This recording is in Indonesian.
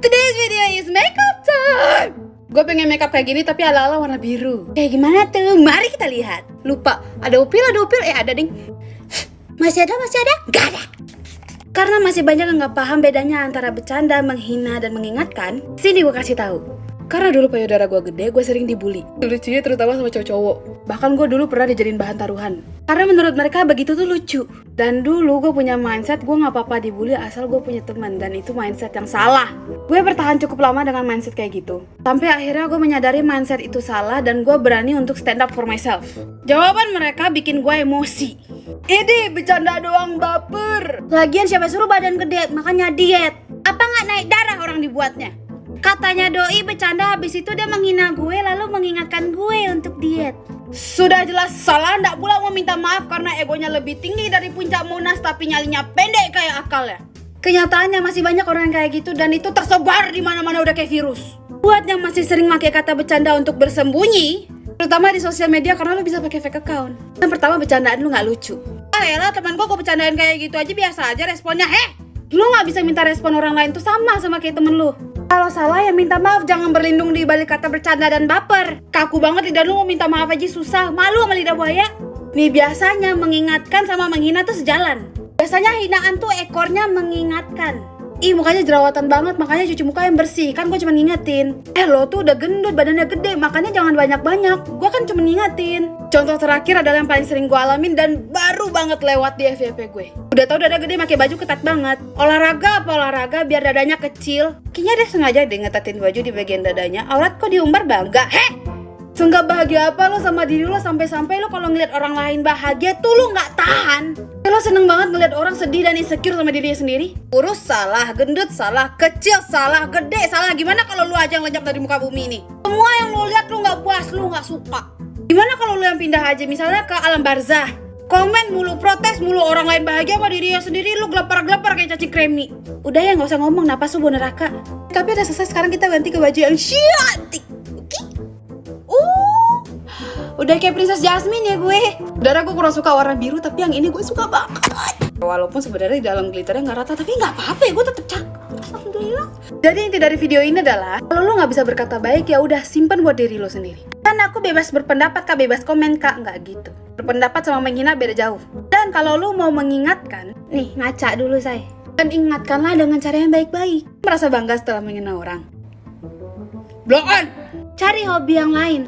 Today's video is makeup time. Gue pengen makeup kayak gini tapi ala-ala warna biru. Kayak gimana tuh? Mari kita lihat. Lupa, ada upil, ada ding. Masih ada? Gak ada. Karena masih banyak yang gak paham bedanya antara bercanda, menghina, dan mengingatkan, sini gue kasih tahu. Karena dulu payudara gue gede, gue sering dibully. Lucunya terutama sama cowok-cowok. Bahkan gue dulu pernah dijadiin bahan taruhan. Karena menurut mereka begitu tuh lucu. Dan dulu gue punya mindset gue gak apa-apa dibully asal gue punya teman. Dan itu mindset yang salah. Gue bertahan cukup lama dengan mindset kayak gitu. Sampai akhirnya gue menyadari mindset itu salah dan gue berani untuk stand up for myself. Jawaban mereka bikin gue emosi. Ini bercanda doang baper. Lagian siapa suruh badan gede, makanya diet. Apa gak naik darah orang dibuatnya? Katanya doi bercanda, habis itu dia menghina gue lalu mengingatkan gue untuk diet. Sudah jelas salah, ndak pula mau minta maaf karena egonya lebih tinggi dari puncak Monas tapi nyalinya pendek kayak akalnya. Kenyataannya masih banyak orang yang kayak gitu dan itu tersebar di mana-mana udah kayak virus. Buat yang masih sering pakai kata bercanda untuk bersembunyi, terutama di sosial media karena lu bisa pakai fake account. Yang pertama bercandaan lu nggak lucu. Elah teman gue bercandain kayak gitu aja biasa aja responnya. Lu nggak bisa minta respon orang lain tuh sama kayak temen lu. Kalau salah ya minta maaf, jangan berlindung di balik kata bercanda dan baper. Kaku banget lidah lu mau minta maaf aja susah. Malu sama lidah buaya. Nih biasanya mengingatkan sama menghina tuh sejalan. Biasanya hinaan tuh ekornya mengingatkan. Ih mukanya jerawatan banget, makanya cuci muka yang bersih. Kan gue cuma ngingetin. Lo tuh udah gendut, badannya gede, makanya jangan banyak-banyak. Gue kan cuma ngingetin. Contoh terakhir adalah yang paling sering gue alamin dan baru banget lewat di FYP gue. Udah tau dada gede pakai baju ketat banget. Olahraga apa olahraga biar dadanya kecil. Kayaknya dia sengaja deh ngetetin baju di bagian dadanya. Aurat kok diumbar bangga? Seenggak bahagia apa lo sama diri lo sampai-sampai lo kalau ngeliat orang lain bahagia tuh lo nggak tahan. Lo seneng banget ngeliat orang sedih dan insecure sama dirinya sendiri. Kurus salah, gendut salah, kecil salah, gede salah. Gimana kalau lo aja yang lenyap dari muka bumi ini? Semua yang lo lihat lo nggak puas, lo nggak suka. Gimana kalau lo yang pindah aja misalnya ke alam barzah? Komen mulu, protes mulu, orang lain bahagia sama dirinya sendiri, lo gelepar-gelepar kayak cacing kremi. Udah ya nggak usah ngomong, napas lo neraka. Tapi udah selesai, sekarang kita ganti ke baju yang cantik. Udah kayak Princess Jasmine ya gue. Udara gue kurang suka warna biru, tapi yang ini gue suka banget. Walaupun sebenarnya di dalam glitternya nggak rata, tapi nggak apa-apa ya, gue tetap cakep. Alhamdulillah. Jadi inti dari video ini adalah kalau lo nggak bisa berkata baik ya udah simpen buat diri lo sendiri. Kan aku bebas berpendapat kak, bebas komen kak, nggak gitu. Berpendapat sama menghina beda jauh. Dan kalau lo mau mengingatkan, nih ngaca dulu say. Dan ingatkanlah dengan cara yang baik-baik. Merasa bangga setelah menghina orang. Blow on. Cari hobi yang lain.